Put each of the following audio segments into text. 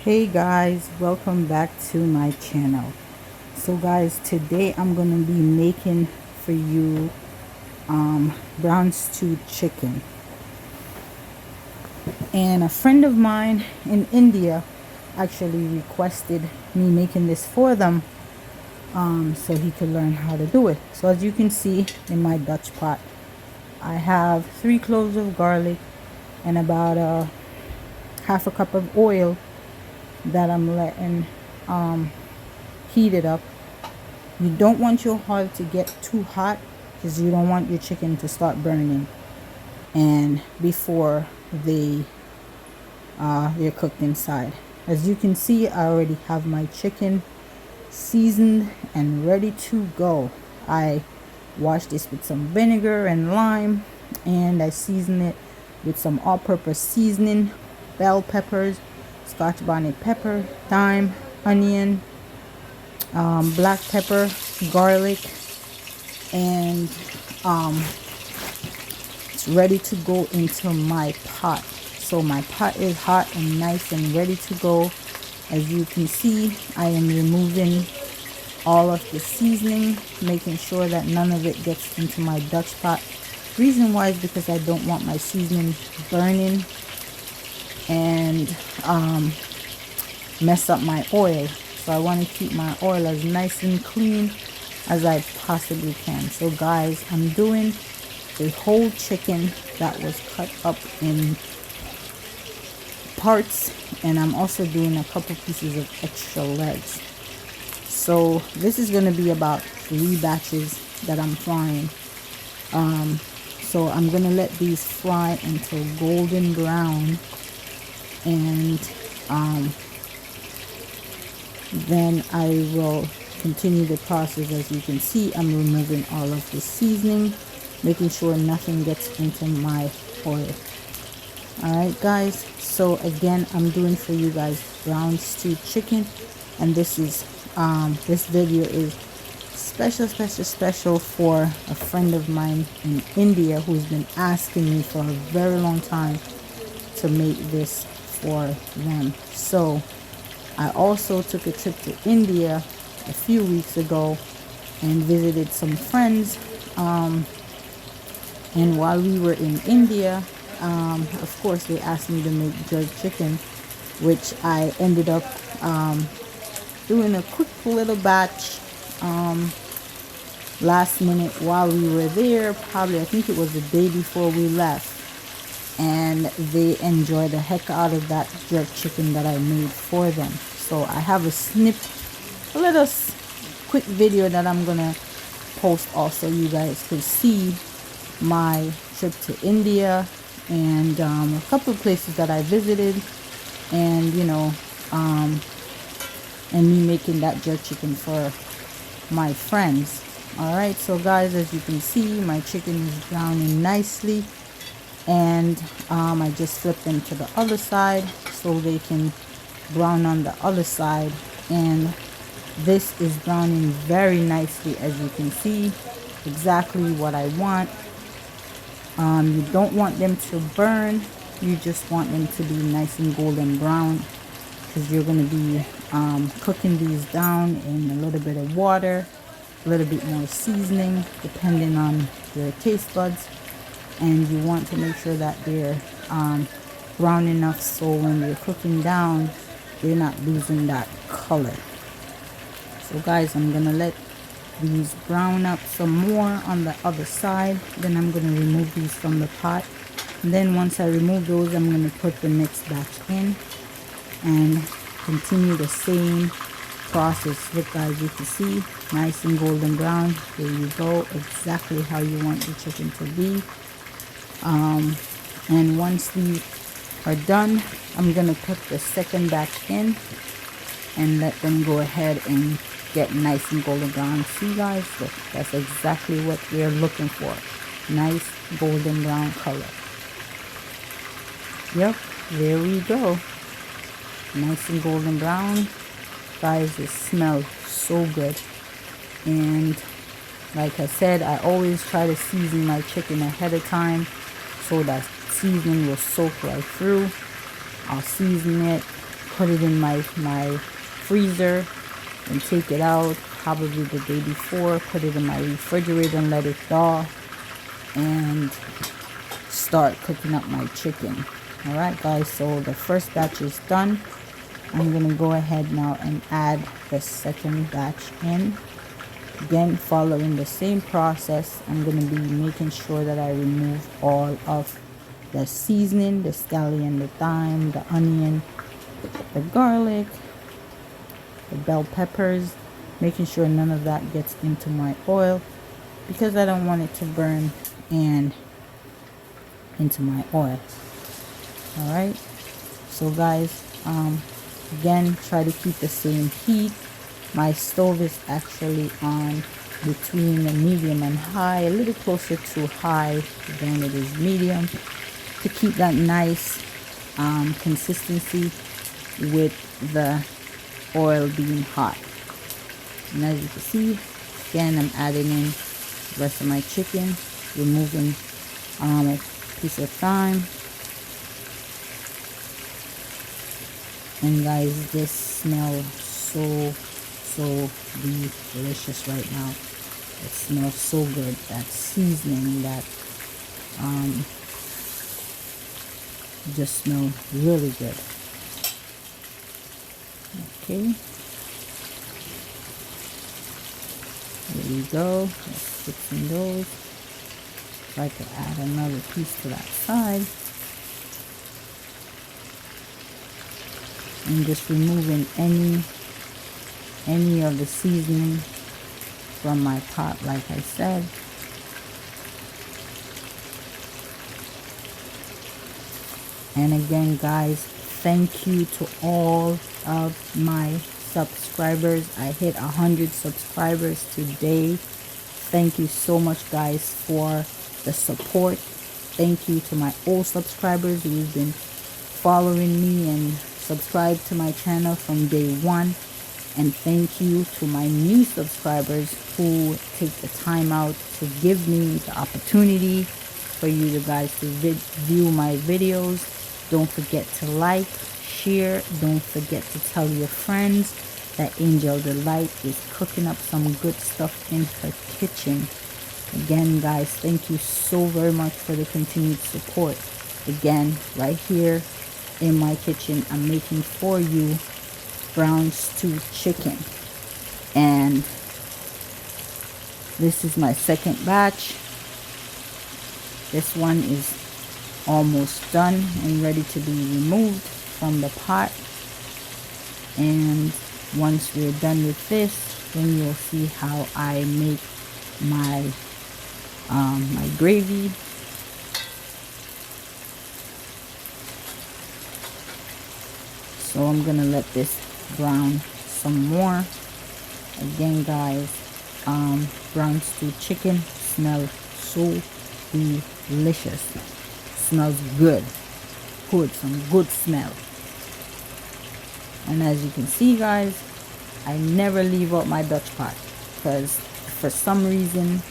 Hey guys, welcome back to my channel. So guys, today I'm gonna be making for you brown stewed chicken. And a friend of mine in India actually requested me making this for them, so he could learn how to do it. So as you can see in my Dutch pot, I have 3 cloves of garlic and about half a cup of oil that I'm letting heat it up. You don't want your oil to get too hot because you don't want your chicken to start burning and before they're cooked inside. As you can see, I already have my chicken seasoned and ready to go. I washed this with some vinegar and lime, and I seasoned it with some all-purpose seasoning, bell peppers, scotch bonnet pepper, thyme, onion, black pepper, garlic, and it's ready to go into my pot. So my pot is hot and nice and ready to go. As you can see, I am removing all of the seasoning, making sure that none of it gets into my Dutch pot. Reason why is because I don't want my seasoning burning and mess up my oil. So I want to keep my oil as nice and clean as I possibly can. So guys, I'm doing a whole chicken that was cut up in parts, and I'm also doing a couple pieces of extra legs. So this is going to be about 3 batches that I'm frying. So I'm going to let these fry until golden brown, and then I will continue the process. As you can see, I'm removing all of the seasoning, making sure nothing gets into my oil. Alright guys, so again, I'm doing for you guys brown stewed chicken, and this is this video is special for a friend of mine in India who's been asking me for a very long time to make this for them. So I also took a trip to India a few weeks ago and visited some friends, and while we were in India, of course they asked me to make jerk chicken, which I ended up doing a quick little batch last minute while we were there. Probably I think it was the day before we left, and they enjoyed the heck out of that jerk chicken that I made for them. So I have a little quick video that I'm gonna post also. You guys could see my trip to India and a couple of places that I visited, and and me making that jerk chicken for my friends. Alright, so guys, as you can see, my chicken is browning nicely, and I just flip them to the other side so they can brown on the other side. And this is browning very nicely, as you can see, exactly what I want. You don't want them to burn, you just want them to be nice and golden brown, because you're going to be cooking these down in a little bit of water, a little bit more seasoning depending on your taste buds, and you want to make sure that they're brown enough so when you're cooking down they're not losing that color. So guys, I'm gonna let these brown up some more on the other side. Then I'm gonna remove these from the pot, and then once I remove those, I'm gonna put the next batch in and continue the same process. Look guys, you can see nice and golden brown. There you go, exactly how you want your chicken to be. And once these are done, I'm gonna put the second batch in and let them go ahead and get nice and golden brown. See guys, look, that's exactly what we're looking for. Nice golden brown color. Yep, there we go. Nice and golden brown. Guys, it smells so good. And like I said, I always try to season my chicken ahead of time so that seasoning will soak right through. I'll season it, put it in my freezer and take it out probably the day before, put it in my refrigerator and let it thaw, and start cooking up my chicken. Alright guys, so the first batch is done. I'm gonna go ahead now and add the second batch in. Again, following the same process, I'm gonna be making sure that I remove all of the seasoning, the scallion, the thyme, the onion, the garlic, the bell peppers, making sure none of that gets into my oil because I don't want it to burn and into my oil. Alright, so guys, again, try to keep the same heat. My stove is actually on between the medium and high, a little closer to high than it is medium, to keep that nice consistency with the oil being hot. And as you can see, again, I'm adding in the rest of my chicken, removing a piece of thyme. And guys, this smells so delicious right now. It smells so good. That seasoning, that just smells really good. Okay, there we go. Let's fixing those. Try to add another piece to that side. And just removing any of the seasoning from my pot, like I said. And again guys, thank you to all of my subscribers. I hit 100 subscribers today. Thank you so much guys for the support. Thank you to my old subscribers who've been following me and subscribe to my channel from day one. And thank you to my new subscribers who take the time out to give me the opportunity for you guys to view my videos. Don't forget to like, share. Don't forget to tell your friends that Angel Delight is cooking up some good stuff in her kitchen. Again guys, thank you so very much for the continued support. Again, right here in my kitchen, I'm making for you brown stew chicken, and this is my second batch. This one is almost done and ready to be removed from the pot, and once we're done with this, then you'll see how I make my my gravy. So I'm gonna let this brown some more. Again guys, brown stew chicken smells so delicious. Smells good, some good smell. And as you can see guys, I never leave out my Dutch pot, because for some reason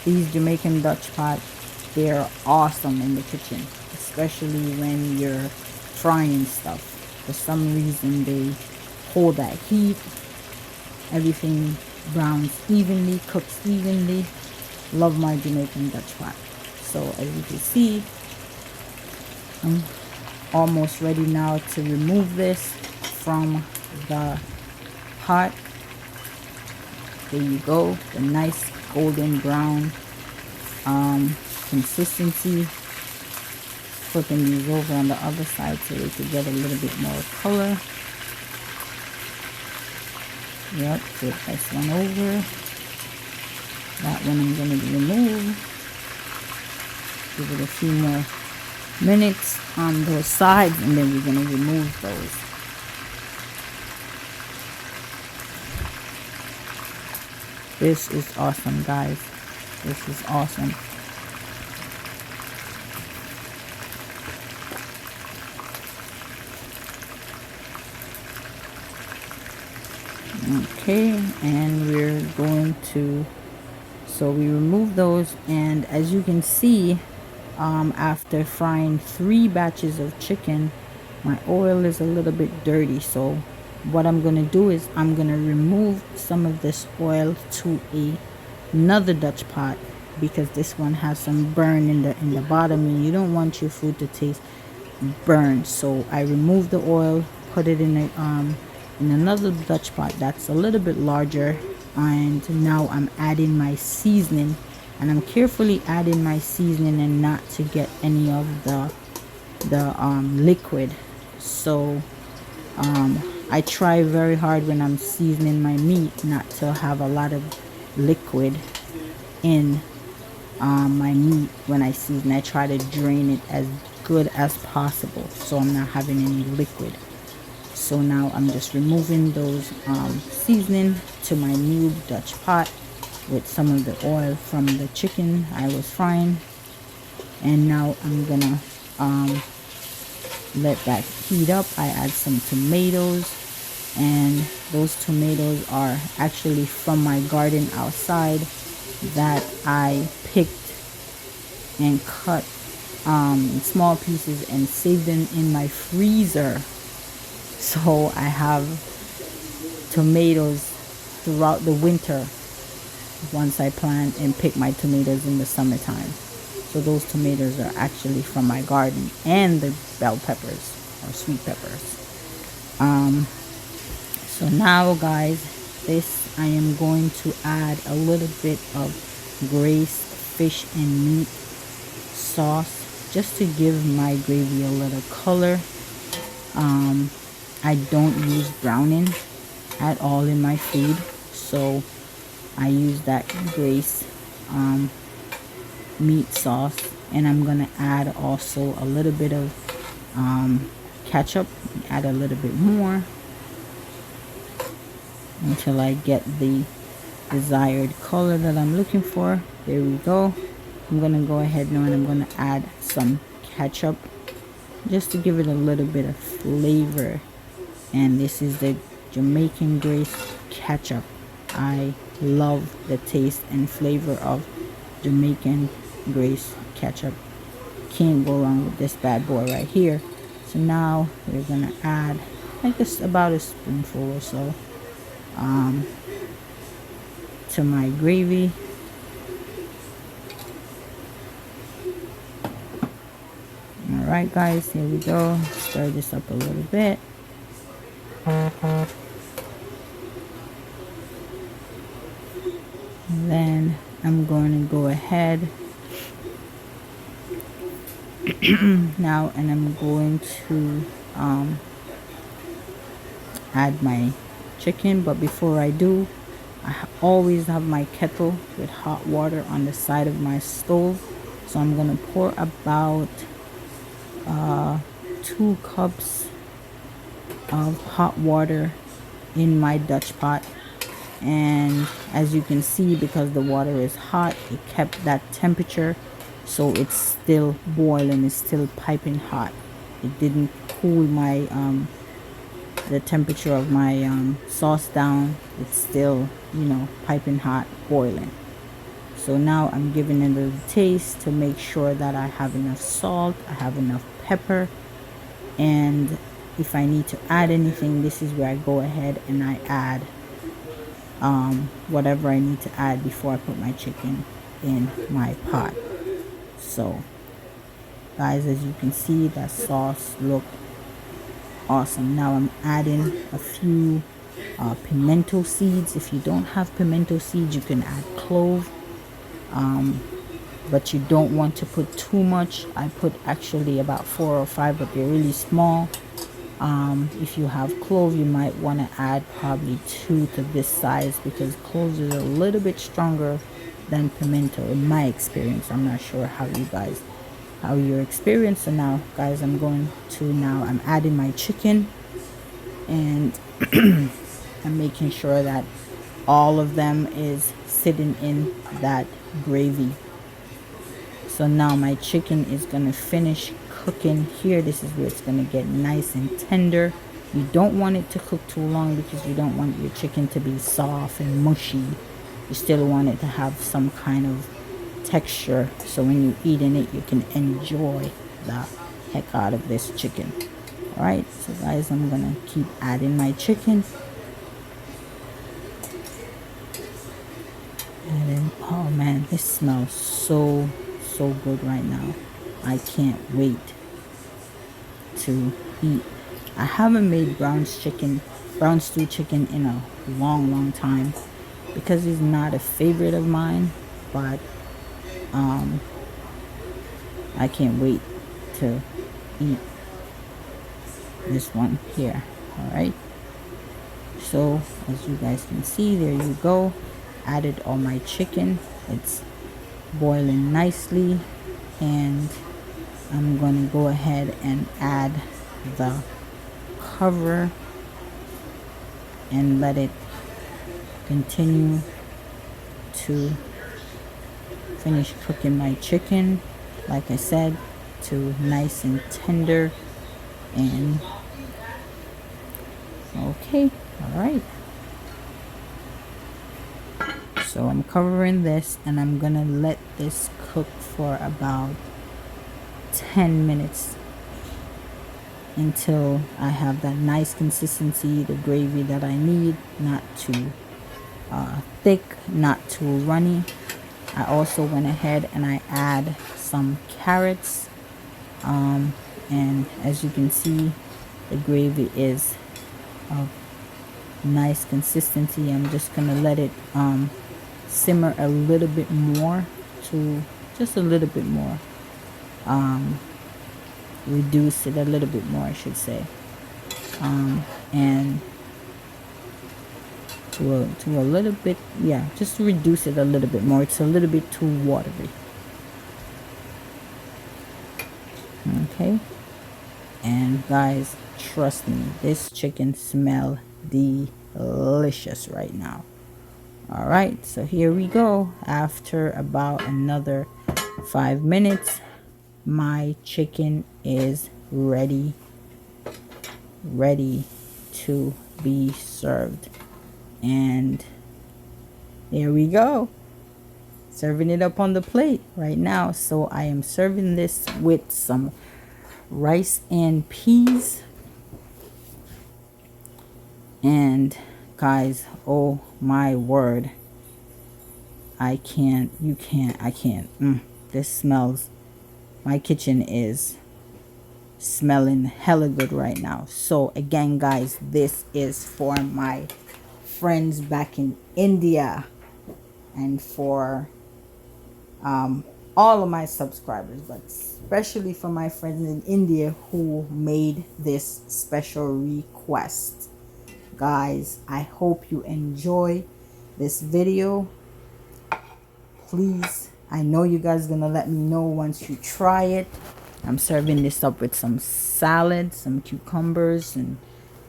these Jamaican Dutch pot, they're awesome in the kitchen, especially when you're frying stuff. For some reason they hold that heat, everything browns evenly, cooks evenly. Love my Jamaican Dutch pot. So as you can see, I'm almost ready now to remove this from the pot. There you go, the nice golden brown consistency. Flipping these over on the other side so they could get a little bit more color. Yep, flip this one over. That one I'm going to remove. Give it a few more minutes on those sides, and then we're going to remove those. This is awesome guys. This is awesome. Okay, and we're going to, so we remove those, and as you can see, after frying 3 batches of chicken, my oil is a little bit dirty, so what I'm gonna do is I'm gonna remove some of this oil to another Dutch pot, because this one has some burn in the bottom, and you don't want your food to taste burned. So I removed the oil, put it in another Dutch pot that's a little bit larger, and now I'm adding my seasoning, and I'm carefully adding my seasoning and not to get any of the liquid. So I try very hard when I'm seasoning my meat not to have a lot of liquid in my meat. When I season, I try to drain it as good as possible so I'm not having any liquid. So now I'm just removing those seasoning to my new Dutch pot with some of the oil from the chicken I was frying, and now I'm gonna let that heat up. I add some tomatoes, and those tomatoes are actually from my garden outside that I picked and cut in small pieces and saved them in my freezer. So I have tomatoes throughout the winter once I plant and pick my tomatoes in the summertime. So those tomatoes are actually from my garden, and the bell peppers or sweet peppers. So now guys, this I am going to add a little bit of Grace fish and meat sauce just to give my gravy a little color. I don't use browning at all in my food, so I use that Grace meat sauce, and I'm gonna add also a little bit of ketchup. Add a little bit more until I get the desired color that I'm looking for. There we go. I'm gonna go ahead now and I'm gonna add some ketchup just to give it a little bit of flavor. And this is the Jamaican Grace ketchup. I love the taste and flavor of Jamaican Grace ketchup. Can't go wrong with this bad boy right here. So now we're gonna add like about a spoonful or so to my gravy. Alright guys, here we go. Stir this up a little bit. And then I'm going to go ahead now, and I'm going to add my chicken. But before I do, I always have my kettle with hot water on the side of my stove. So I'm going to pour about 2 cups of hot water in my Dutch pot. And as you can see, because the water is hot, it kept that temperature, so it's still boiling, it's still piping hot. It didn't cool my the temperature of my sauce down. It's still, you know, piping hot, boiling. So now I'm giving it a taste to make sure that I have enough salt, I have enough pepper, and if I need to add anything, this is where I go ahead and I add whatever I need to add before I put my chicken in my pot. So guys, as you can see, that sauce look awesome. Now I'm adding a few pimento seeds. If you don't have pimento seeds, you can add clove, but you don't want to put too much. I put actually about 4 or 5, but they're really small. If you have clove, you might want to add probably 2 to this size, because cloves is a little bit stronger than pimento in my experience. I'm not sure how your experience. So now guys, I'm adding my chicken, and I'm making sure that all of them is sitting in that gravy. So now my chicken is gonna finish cooking here. This is where it's gonna get nice and tender. You don't want it to cook too long, because you don't want your chicken to be soft and mushy. You still want it to have some kind of texture, so when you're eating it, you can enjoy the heck out of this chicken. All right, so guys, I'm gonna keep adding my chicken. And then, oh man, this smells so good right now. I can't wait to eat. I haven't made brown stew chicken in a long time because it's not a favorite of mine, but I can't wait to eat this one here. All right, so as you guys can see, there you go. Added all my chicken. It's boiling nicely, and I'm gonna go ahead and add the cover and let it continue to finish cooking my chicken, like I said, to nice and tender. And okay, all right, so I'm covering this and I'm gonna let this cook for about 10 minutes until I have that nice consistency, the gravy that I need, not too thick, not too runny. I also went ahead and I add some carrots, and as you can see, the gravy is of nice consistency. I'm just gonna let it simmer a little bit more, to just a little bit more, reduce it a little bit more, I should say, and to a little bit, yeah, just to reduce it a little bit more. It's a little bit too watery. Okay, and guys, trust me, this chicken smells delicious right now. All right, so here we go. After about another 5 minutes, my chicken is ready to be served. And there we go, serving it up on the plate right now. So I am serving this with some rice and peas. And guys, oh my word, I can't, this smells, my kitchen is smelling hella good right now. So again guys, this is for my friends back in India, and for all of my subscribers, but especially for my friends in India who made this special request. Guys, I hope you enjoy this video. Please, I know you guys are gonna let me know once you try it. I'm serving this up with some salad, some cucumbers and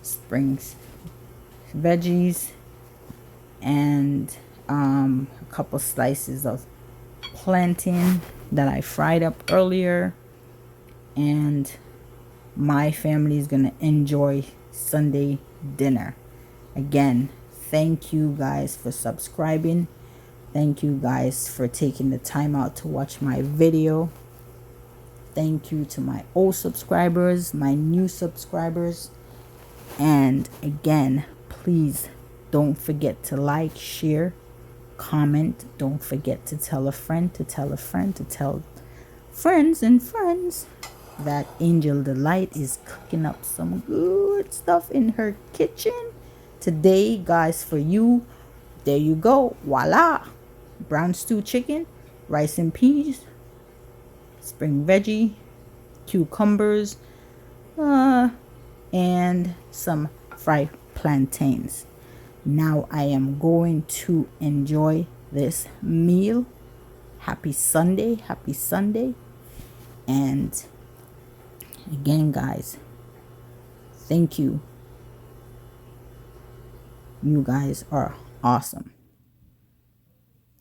spring veggies, and a couple slices of plantain that I fried up earlier. And my family is gonna enjoy Sunday dinner. Again, thank you guys for subscribing. Thank you guys for taking the time out to watch my video. Thank you to my old subscribers, my new subscribers. And again, please don't forget to like, share, comment. Don't forget to tell a friend, to tell a friend, to tell friends and friends that Angel Delight is cooking up some good stuff in her kitchen today, guys, for you. There you go, voila, brown stew chicken, rice and peas, spring veggie, cucumbers, and some fried plantains. Now I am going to enjoy this meal. Happy Sunday, happy Sunday. And again guys, thank you. You guys are awesome.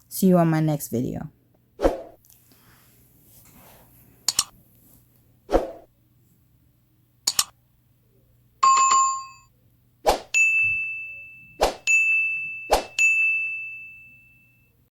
See you on my next video.